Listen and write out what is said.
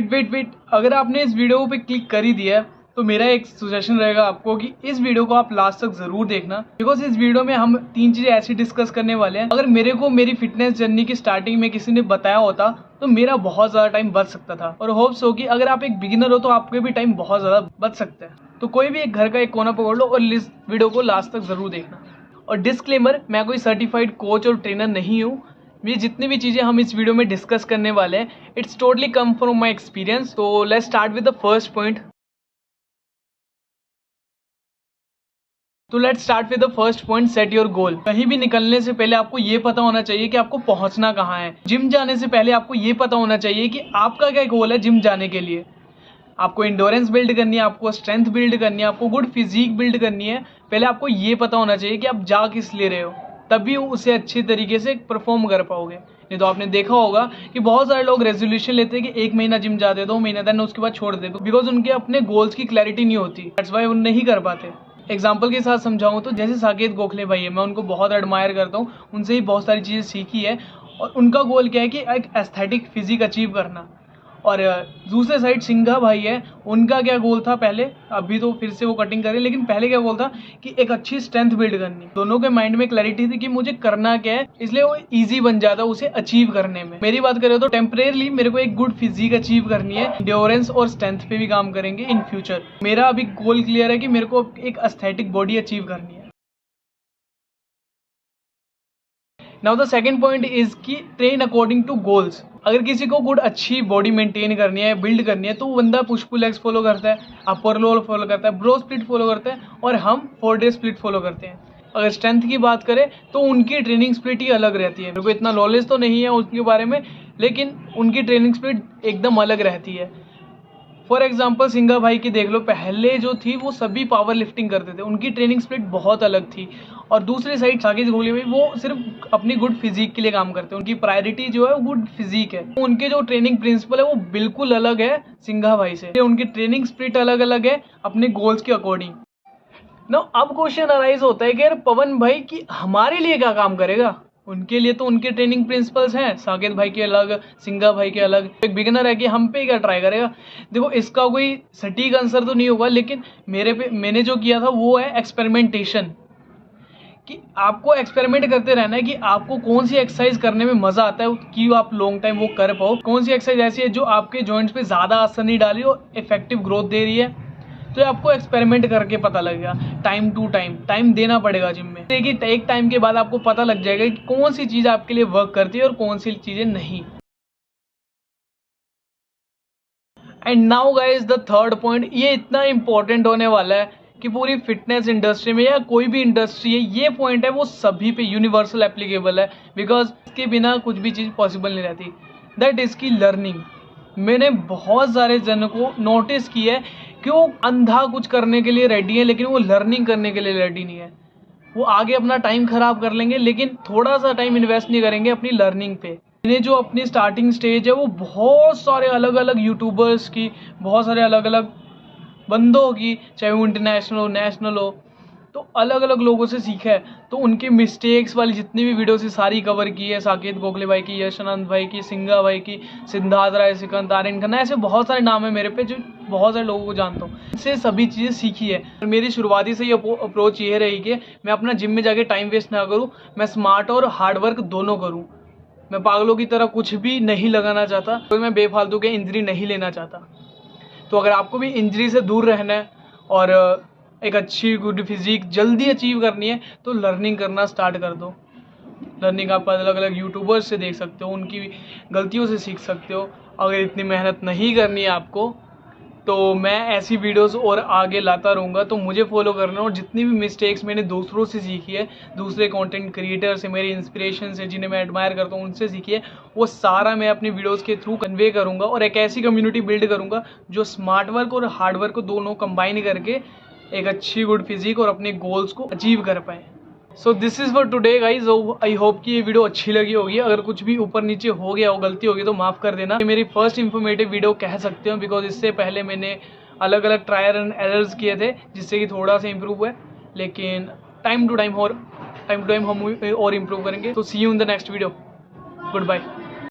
Wait, अगर आपने इस वीडियो पे क्लिक कर ही दिया है तो मेरा एक सजेशन रहेगा आपको कि इस वीडियो को आप लास्ट तक जरूर देखना, बिकॉज इस वीडियो में हम 3 चीजें ऐसी डिस्कस करने वाले हैं। अगर मेरे को मेरी फिटनेस जर्नी की स्टार्टिंग में किसी ने बताया होता तो मेरा बहुत ज्यादा टाइम बच सकता था, और होप्स हो कि अगर आप एक बिगिनर हो तो आपके भी टाइम बहुत ज्यादा बच सकता है। तो कोई भी एक घर का एक कोना पकड़ लो और इस वीडियो को लास्ट तक जरूर देखना। और डिस्क्लेमर, मैं कोई सर्टिफाइड कोच और ट्रेनर नहीं हूँ। ये जितनी भी चीज़ें हम इस वीडियो में डिस्कस करने वाले हैं, it's totally come from my experience. तो let's start with the first point. Set your goal. कहीं भी निकलने से पहले आपको ये पता होना चाहिए कि आपको पहुंचना कहाँ है। जिम जाने से पहले आपको ये पता होना चाहिए कि आपका क्या गोल है जिम जाने के लिए। आपको इंडोरेंस बिल्ड करनी है, आपको स्ट्रेंथ बिल्ड करनी है, आपको गुड फिजिक बिल्ड करनी है। पहले आपको ये पता होना चाहिए कि आप जा किस ले रहे हो, तभी उसे अच्छी तरीके से परफॉर्म कर पाओगे। नहीं तो आपने देखा होगा कि बहुत सारे लोग रेजोल्यूशन लेते हैं कि 1 महीना जिम जाते, 2 महीना, देन उसके बाद छोड़ देते, बिकॉज उनके अपने गोल्स की क्लैरिटी नहीं होती। दैट्स व्हाई वो नहीं कर पाते। एग्जाम्पल के साथ समझाऊं तो जैसे साकेत गोखले भाई है, मैं उनको बहुत एडमायर करता हूँ, उनसे ही बहुत सारी चीज़ें सीखी है। और उनका गोल क्या है कि एक एस्थेटिक फिजिक अचीव करना। और दूसरे साइड सिंघा भाई है, उनका क्या गोल था पहले, अभी तो फिर से वो कटिंग करे, लेकिन पहले क्या गोल था कि एक अच्छी स्ट्रेंथ बिल्ड करनी। दोनों के माइंड में क्लैरिटी थी कि मुझे करना क्या है, इसलिए वो इजी बन जाता उसे अचीव करने में। मेरी बात करें तो टेम्परेरली मेरे को एक गुड फिजिक अचीव करनी है, एंड्योरेंस और स्ट्रेंथ पे भी काम करेंगे इन फ्यूचर। मेरा अभी गोल क्लियर है कि मेरे को एक एस्थेटिक बॉडी अचीव करनी है। Now the second point is कि ट्रेन अकॉर्डिंग टू गोल्स। अगर किसी को गुड अच्छी बॉडी मेंटेन करनी है, बिल्ड करनी है, तो वो बंदा पुश पुल लेग्स फॉलो करता है, अपर लोअर फॉलो करता है, ब्रो स्प्लिट फॉलो करता है, और हम 4-डे स्प्लिट फॉलो करते हैं। अगर स्ट्रेंथ की बात करें तो उनकी ट्रेनिंग स्प्लिट ही अलग रहती है। मेरे को इतना नॉलेज तो नहीं है उसके बारे में, लेकिन उनकी ट्रेनिंग स्प्लिट एकदम अलग रहती है। फॉर एग्जाम्पल सिंघा भाई की देख लो, पहले जो थी वो सभी पावर लिफ्टिंग करते थे, उनकी ट्रेनिंग स्प्लिट बहुत अलग थी। और दूसरी साइड साकेत गोखले भाई, वो सिर्फ अपनी गुड फिजिक के लिए काम करते हैं, उनकी प्रायोरिटी जो है वो गुड फिजिक है। उनके जो ट्रेनिंग प्रिंसिपल है वो बिल्कुल अलग है सिंघा भाई से, उनकी ट्रेनिंग स्प्लिट अलग अलग है अपने गोल्स के अकॉर्डिंग। ना अब क्वेश्चन अराइज होता है कि यार पवन भाई की हमारे लिए क्या काम करेगा। उनके लिए तो उनके ट्रेनिंग प्रिंसिपल्स हैं, साकेत भाई के अलग, सिंघा भाई के अलग। एक बिगिनर है कि हम पे क्या ट्राई करेगा। देखो इसका कोई सटीक आंसर तो नहीं होगा, लेकिन मैंने जो किया था वो है एक्सपेरिमेंटेशन। कि आपको एक्सपेरिमेंट करते रहना है कि आपको कौन सी एक्सरसाइज करने में मजा आता है कि आप लॉन्ग टाइम वो कर पाओ, कौन सी एक्सरसाइज ऐसी है जो आपके जॉइंट्स पे ज्यादा असर नहीं डाल रही और इफेक्टिव ग्रोथ दे रही है। तो आपको एक्सपेरिमेंट करके पता लगेगा। टाइम टू टाइम देना पड़ेगा जिम में। देखिए एक टाइम के बाद आपको पता लग जाएगा कि कौन सी चीज आपके लिए वर्क करती है और कौन सी चीजें नहीं। And now guys the third point, ये इतना इंपॉर्टेंट होने वाला है कि पूरी फिटनेस इंडस्ट्री में या कोई भी इंडस्ट्री है, ये पॉइंट है वो सभी पे यूनिवर्सल एप्लीकेबल है, बिकॉज इसके बिना कुछ भी चीज पॉसिबल नहीं रहती। दैट इज की लर्निंग। मैंने बहुत सारे जनों को नोटिस किया है कि वो अंधा कुछ करने के लिए रेडी है, लेकिन वो लर्निंग करने के लिए रेडी नहीं है। वो आगे अपना टाइम खराब कर लेंगे, लेकिन थोड़ा सा टाइम इन्वेस्ट नहीं करेंगे अपनी लर्निंग पे। इन्हें जो अपनी स्टार्टिंग स्टेज है वो बहुत सारे अलग अलग यूट्यूबर्स की, बहुत सारे अलग अलग बंदों की, चाहे वो इंटरनेशनल हो नेशनल हो, तो अलग अलग लोगों से सीखा है। तो उनके मिस्टेक्स वाली जितनी भी वीडियोस है सारी कवर की है। साकेत गोखले भाई की, यश आनंद भाई की, सिंघा भाई की, सिद्धार्थ राय सिकंद, आर्यन खन्ना, ऐसे बहुत सारे नाम है मेरे पे जो बहुत सारे लोगों को जानता हूँ। इससे सभी चीज़ें सीखी है। मेरी शुरुआती से ही अप्रोच ये रही कि मैं अपना जिम में जाके टाइम वेस्ट ना करूँ, मैं स्मार्ट और हार्डवर्क दोनों करूँ। मैं पागलों की तरह कुछ भी नहीं लगाना चाहता, तो मैं बेफालतू के इंजरी नहीं लेना चाहता। तो अगर आपको भी इंजरी से दूर रहना है और एक अच्छी गुड फिजिक जल्दी अचीव करनी है, तो लर्निंग करना स्टार्ट कर दो। लर्निंग आप अलग अलग यूट्यूबर्स से देख सकते हो, उनकी गलतियों से सीख सकते हो। अगर इतनी मेहनत नहीं करनी है आपको, तो मैं ऐसी वीडियोस और आगे लाता रहूँगा, तो मुझे फॉलो करना। और जितनी भी मिस्टेक्स मैंने दूसरों से सीखी है, दूसरे कंटेंट क्रिएटर से, मेरी इंस्पिरेशन से, जिन्हें मैं एडमायर करता हूँ, उनसे सीखी है, वो सारा मैं अपनी वीडियोस के थ्रू कन्वे करूँगा। और एक ऐसी कम्युनिटी बिल्ड करूँगा जो स्मार्ट वर्क और हार्ड वर्क को दोनों कंबाइन करके एक अच्छी गुड फिजिक और अपने गोल्स को अचीव कर पाए। So this is for today guys. I hope कि ये वीडियो अच्छी लगी होगी। अगर कुछ भी ऊपर नीचे हो गया हो, गलती होगी, तो माफ़ कर देना। ये मेरी फर्स्ट इन्फॉर्मेटिव वीडियो कह सकते हो, बिकॉज इससे पहले मैंने अलग अलग ट्रायल एंड एरर्स किए थे, जिससे कि थोड़ा सा इंप्रूव हुआ है। लेकिन टाइम टू टाइम हम और इम्प्रूव करेंगे। तो see you in the next video. Good bye.